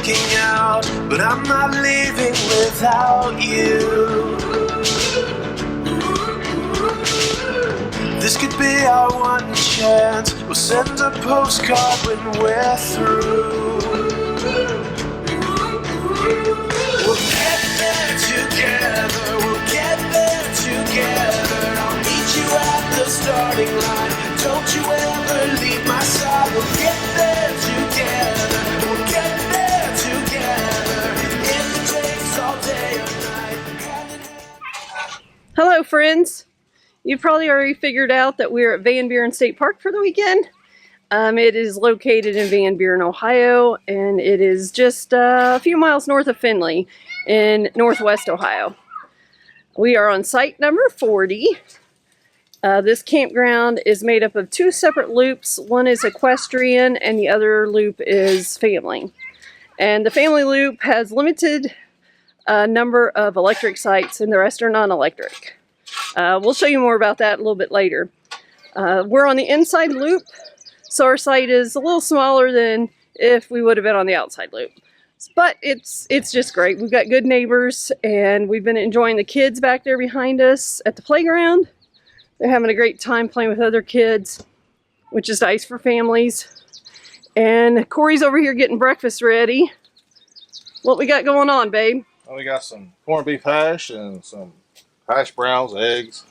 sneaking out, but I'm not leaving without you. This could be our one chance. We'll send a postcard when we're through. We'll get there together, we'll get there together. I'll meet you at the starting line. Don't you ever leave my side. We'll get there together, we'll get there together. If it takes all day or night. Hello friends. You've probably already figured out that we're at Buren State Park for the weekend. It is located in Van Buren, Ohio, and it is just a few miles north of Findlay in northwest Ohio. We are on site number 40. This campground is made up of two separate loops. One is equestrian and the other loop is family. And the family loop has limited number of electric sites and the rest are non-electric. We'll show you more about that a little bit later. We're on the inside loop, so our site is a little smaller than if we would have been on the outside loop. But it's just great. We've got good neighbors, and we've been enjoying the kids back there behind us at the playground. They're having a great time playing with other kids, which is nice for families. And Corey's over here getting breakfast ready. What we got going on, babe? Well, we got some corned beef hash and some hash browns, eggs.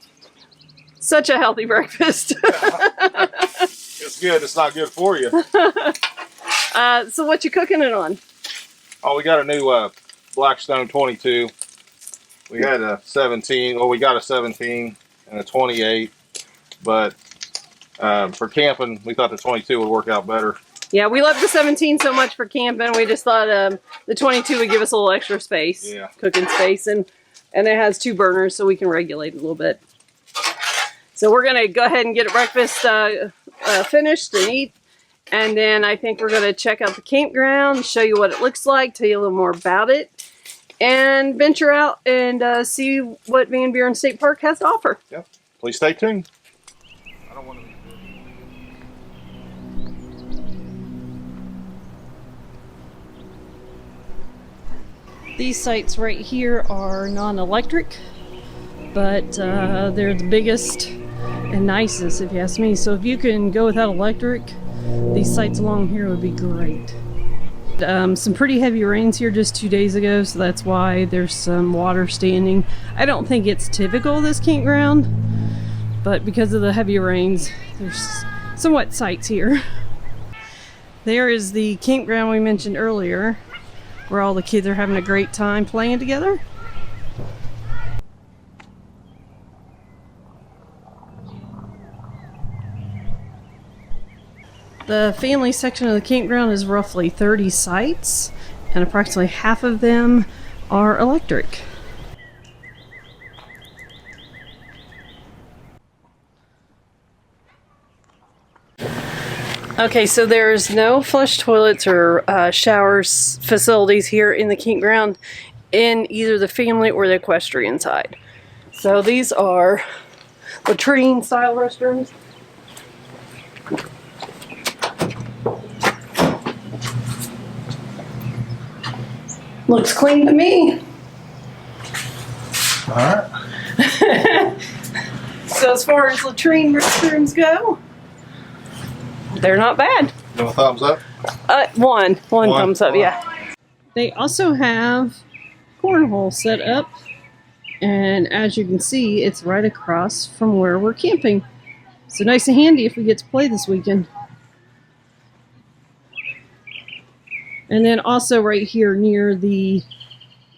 Such a healthy breakfast. It's good. It's not good for you. So what you cooking it on? Oh, we got a new Blackstone 22. We had a 17. Well, we got a 17 and a 28. But for camping, we thought the 22 would work out better. Yeah, we love the 17 so much for camping. We just thought the 22 would give us a little extra space, cooking space, and it has two burners, so we can regulate it a little bit. So we're gonna go ahead and get breakfast finished and eat, and then I think we're gonna check out the campground, show you what it looks like, tell you a little more about it, and venture out and see what Van Buren State Park has to offer. Yeah, please stay tuned. I don't want to. These sites right here are non-electric, but they're the biggest and nicest, if you ask me. So if you can go without electric, these sites along here would be great. Some pretty heavy rains here just 2 days ago, so that's why there's some water standing. I don't think it's typical of this campground, but because of the heavy rains, there's some wet sites here. There is the campground we mentioned earlier, where all the kids are having a great time playing together. The family section of the campground is roughly 30 sites, and approximately half of them are electric. Okay, so there's no flush toilets or showers facilities here in the campground in either the family or the equestrian side. So these are latrine style restrooms. Looks clean to me. All right. So as far as latrine restrooms go, they're not bad. No thumbs up? One thumbs up, yeah. They also have cornhole set up, and as you can see, it's right across from where we're camping. So nice and handy if we get to play this weekend. And then also right here near the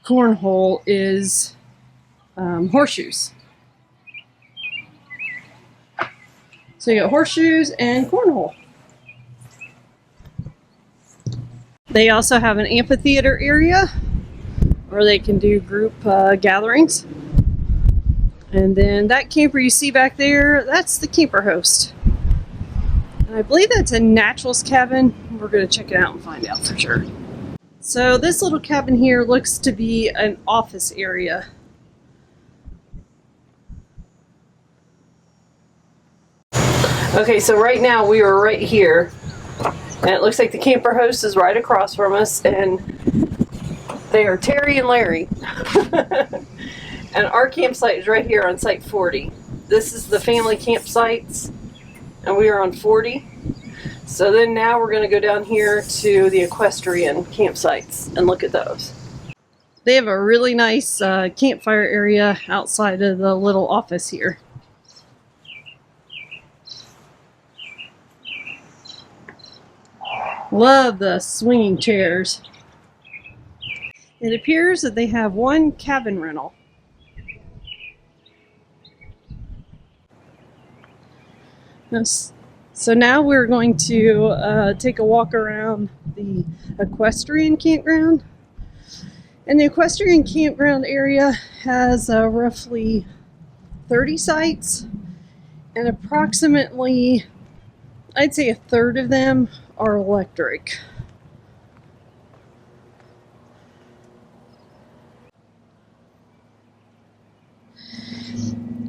cornhole is horseshoes. So you got horseshoes and cornhole. They also have an amphitheater area where they can do group gatherings. And then that camper you see back there, that's the camper host. And I believe that's a naturalist cabin. We're going to check it out and find out for sure. So this little cabin here looks to be an office area. Okay, so right now we are right here. And it looks like the camper host is right across from us, and they are Terry and Larry. And our campsite is right here on site 40. This is the family campsites, and we are on 40. So then now we're going to go down here to the equestrian campsites and look at those. They have a really nice campfire area outside of the little office here. Love the swinging chairs. It appears that they have one cabin rental. So now we're going to take a walk around the equestrian campground. And the equestrian campground area has roughly 30 sites, and approximately, I'd say, a third of them are electric.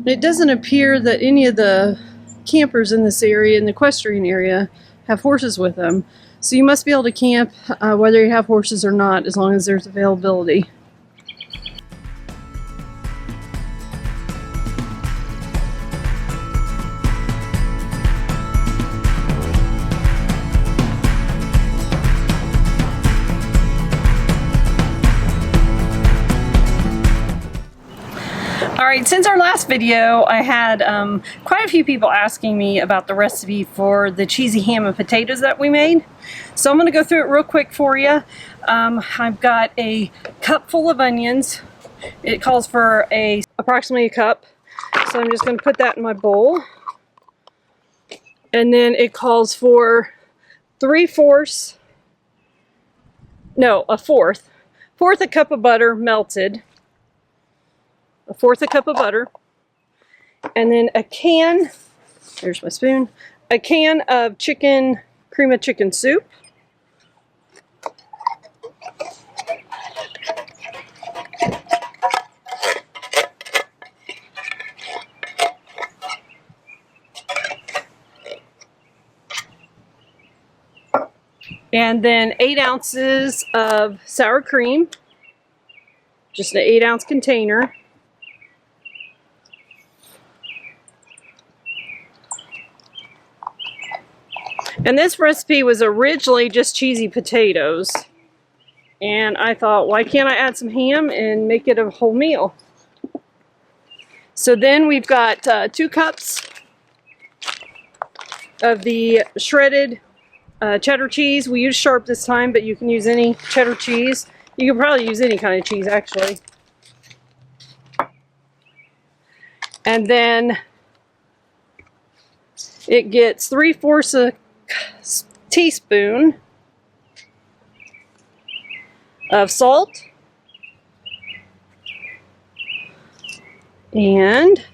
It doesn't appear that any of the campers in this area, in the equestrian area, have horses with them. So you must be able to camp whether you have horses or not, as long as there's availability. Alright, since our last video, I had quite a few people asking me about the recipe for the cheesy ham and potatoes that we made. So I'm going to go through it real quick for you. I've got a cup full of onions. It calls for approximately a cup. So I'm just going to put that in my bowl. And then it calls for a fourth a cup of butter melted. A fourth a cup of butter, and then a can, there's my spoon, a can of cream of chicken soup, and then 8 ounces of sour cream, just an 8-ounce container. And this recipe was originally just cheesy potatoes. And I thought, why can't I add some ham and make it a whole meal? So then we've got 2 cups of the shredded cheddar cheese. We use Sharp this time, but you can use any cheddar cheese. You can probably use any kind of cheese, actually. And then it gets 3/4 a teaspoon of salt and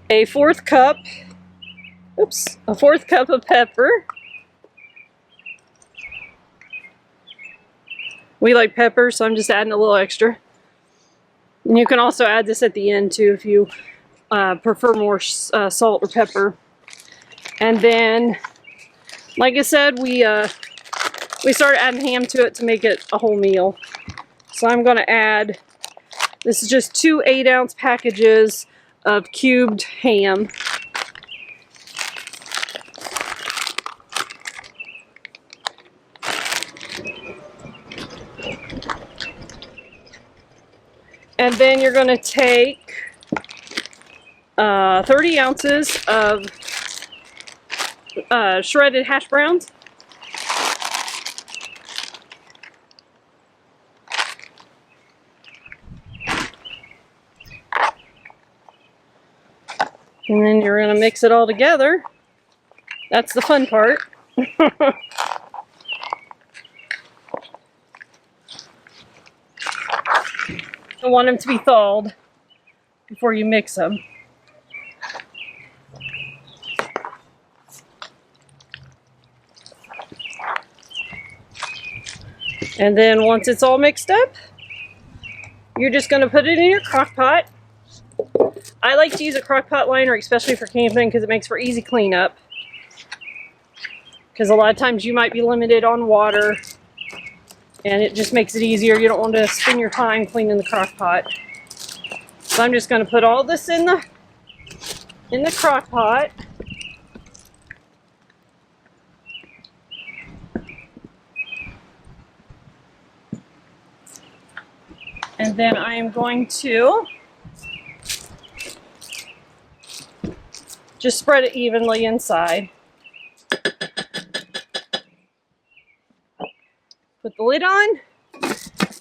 a fourth cup of pepper. We like pepper, so I'm just adding a little extra. And you can also add this at the end too if you prefer more salt or pepper. And then, like I said, we started adding ham to it to make it a whole meal. So I'm going to add, this is just 2 8-ounce packages of cubed ham. And then you're going to take 30 ounces of shredded hash browns. And then you're going to mix it all together. That's the fun part. I want them to be thawed before you mix them. And then once it's all mixed up, you're just going to put it in your crock pot. I like to use a crock pot liner, especially for camping, because it makes for easy cleanup. Because a lot of times you might be limited on water, and it just makes it easier. You don't want to spend your time cleaning the crock pot. So I'm just going to put all this in the crock pot. And then I am going to just spread it evenly inside. Put the lid on,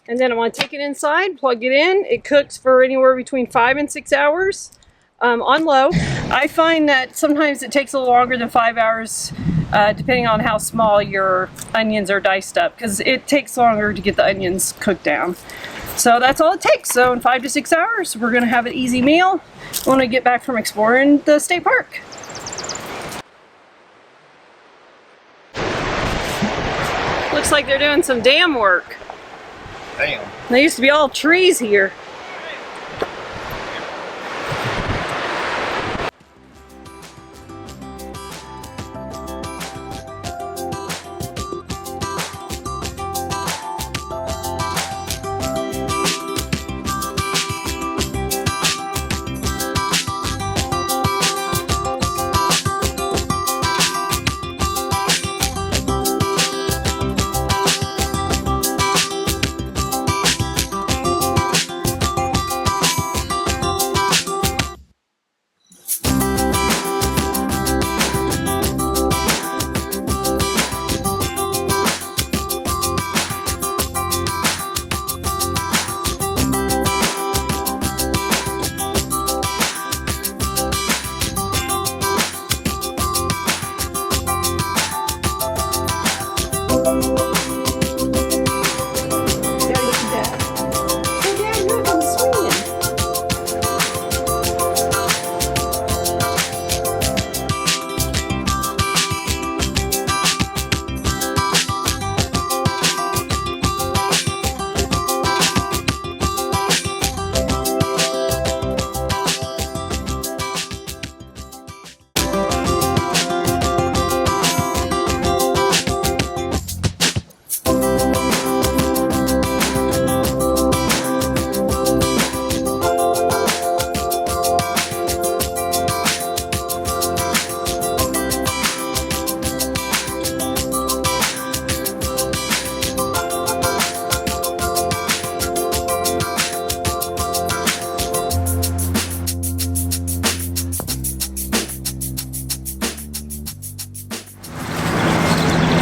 and then I want to take it inside, plug it in. It cooks for anywhere between 5 and 6 hours on low. I find that sometimes it takes a little longer than 5 hours depending on how small your onions are diced up, because it takes longer to get the onions cooked down. So that's all it takes. So in 5 to 6 hours, we're going to have an easy meal when we get back from exploring the state park. Looks like they're doing some dam work. Damn. There used to be all trees here.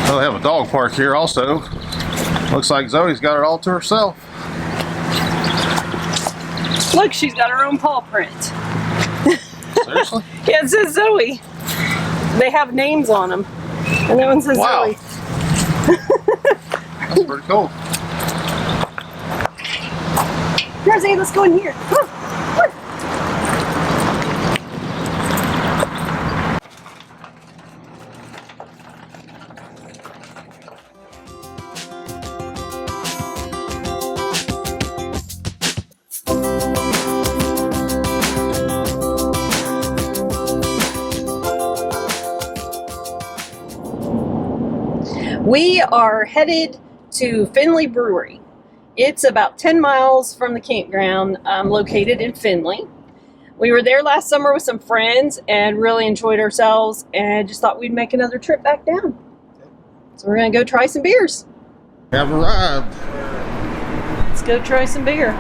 Well, they have a dog park here also. Looks like Zoe's got it all to herself. Look, she's got her own paw print. Seriously? Yeah, it says Zoe. They have names on them. And that one says Wow. Zoe. That's pretty cool. Rosie, let's go in here. Come on. Come on. We are headed to Findlay Brewery. It's about 10 miles from the campground located in Findlay. We were there last summer with some friends and really enjoyed ourselves, and just thought we'd make another trip back down. So we're going to go try some beers. Have arrived. Let's go try some beer.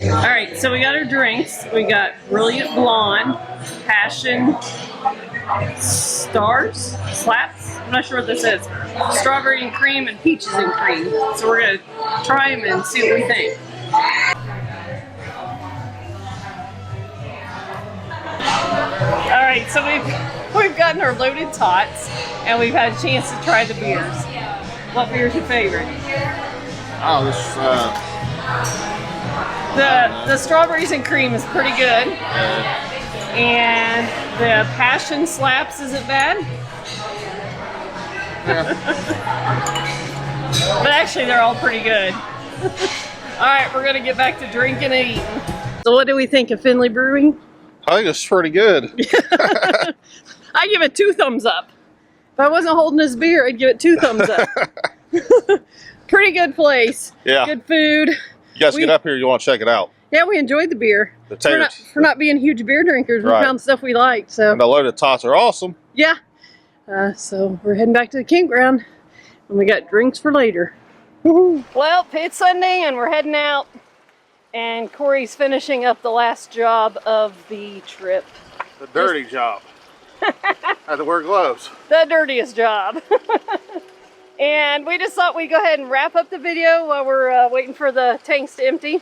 All right, so we got our drinks. We got Brilliant Blonde, Passion, Stars, Slaps. I'm not sure what this is. Strawberry and cream and peaches and cream. So we're gonna try them and see what we think. All right, so we've gotten our loaded tots, and we've had a chance to try the beers. What beer's your favorite? Oh, this The strawberries and cream is pretty good. And the passion slaps isn't bad. But actually they're all pretty good. Alright, we're gonna get back to drinking and eating. So what do we think of Findlay Brewing? I think it's pretty good. I give it 2 thumbs up. If I wasn't holding this beer, I'd give it 2 thumbs up. Pretty good place. Yeah. Good food. You guys get up here, you want to check it out. Yeah, we enjoyed the beer. The taters. For not being huge beer drinkers, we Right. found stuff we liked. So And the loaded tots are awesome. yeah. So we're heading back to the campground, and we got drinks for later. Well, it's Sunday, and we're heading out. And Corey's finishing up the last job of the trip. The dirty job. I had to wear gloves. The dirtiest job. And we just thought we'd go ahead and wrap up the video while we're waiting for the tanks to empty,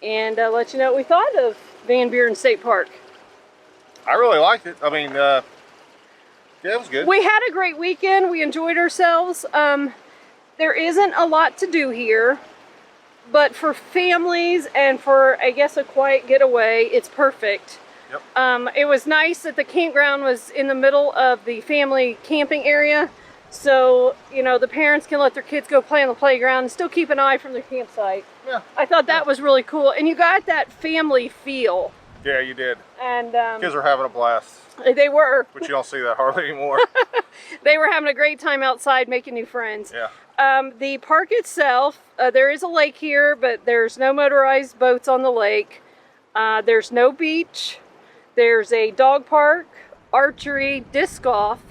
and let you know what we thought of Buren State Park. I really liked it. I mean, yeah, it was good. We had a great weekend. We enjoyed ourselves. There isn't a lot to do here, but for families and for, I guess, a quiet getaway, it's perfect. Yep. It was nice that the campground was in the middle of the family camping area, so, you know, the parents can let their kids go play on the playground and still keep an eye from their campsite. Yeah. I thought that was really cool, and you got that family feel. Yeah, you did. And Kids were having a blast. they were. But you don't see that hardly anymore. They were having a great time outside making new friends. Yeah. The park itself, there is a lake here, but there's no motorized boats on the lake. There's no beach. There's a dog park, archery, disc golf.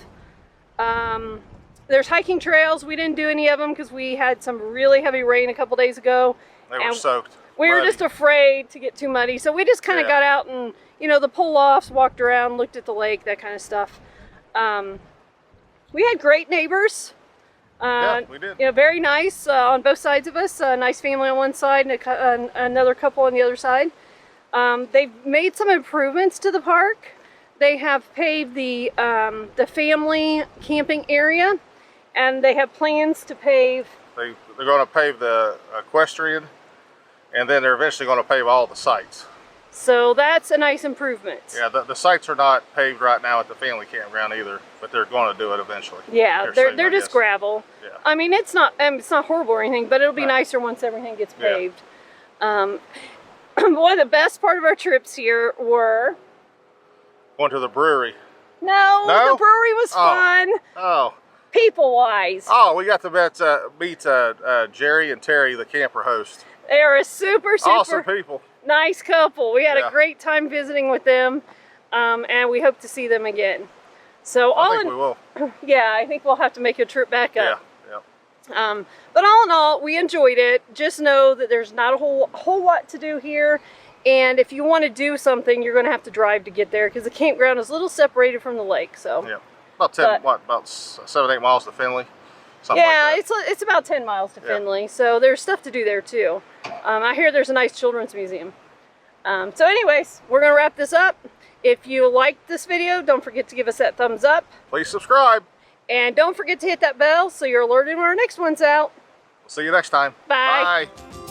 There's hiking trails. We didn't do any of them because we had some really heavy rain a couple days ago. They were soaked. We were just afraid to get too muddy. So we just kind of got out and, you know, the pull-offs, walked around, looked at the lake, that kind of stuff. We had great neighbors. Yeah, we did. You know, very nice on both sides of us. A nice family on one side and another couple on the other side. They've made some improvements to the park. They have paved the family camping area, and they have plans to pave. They're going to pave the equestrian, and then they're eventually going to pave all the sites. So that's a nice improvement. Yeah, the sites are not paved right now at the family campground either, but they're going to do it eventually. Yeah, they're just gravel. Yeah. I mean, it's not horrible or anything, but it'll be nicer once everything gets paved. Yeah. One of the best part of our trips here were Going to the brewery. No, the brewery was fun. Oh. People-wise. Oh, we got to meet Jerry and Terry, the camper host. They are a super awesome people. Nice couple. We had a great time visiting with them, and we hope to see them again. So I think we will. Yeah, I think we'll have to make a trip back up. Yeah. But all in all, we enjoyed it. Just know that there's not a whole lot to do here, and if you want to do something, you're going to have to drive to get there because the campground is a little separated from the lake. So yeah, about 7-8 miles to Findlay. Something like that. it's about 10 miles to Findlay, so there's stuff to do there too. I hear there's a nice children's museum. So anyways, we're going to wrap this up. If you liked this video, don't forget to give us that thumbs up. Please subscribe. And don't forget to hit that bell so you're alerted when our next one's out. We'll see you next time. Bye. Bye.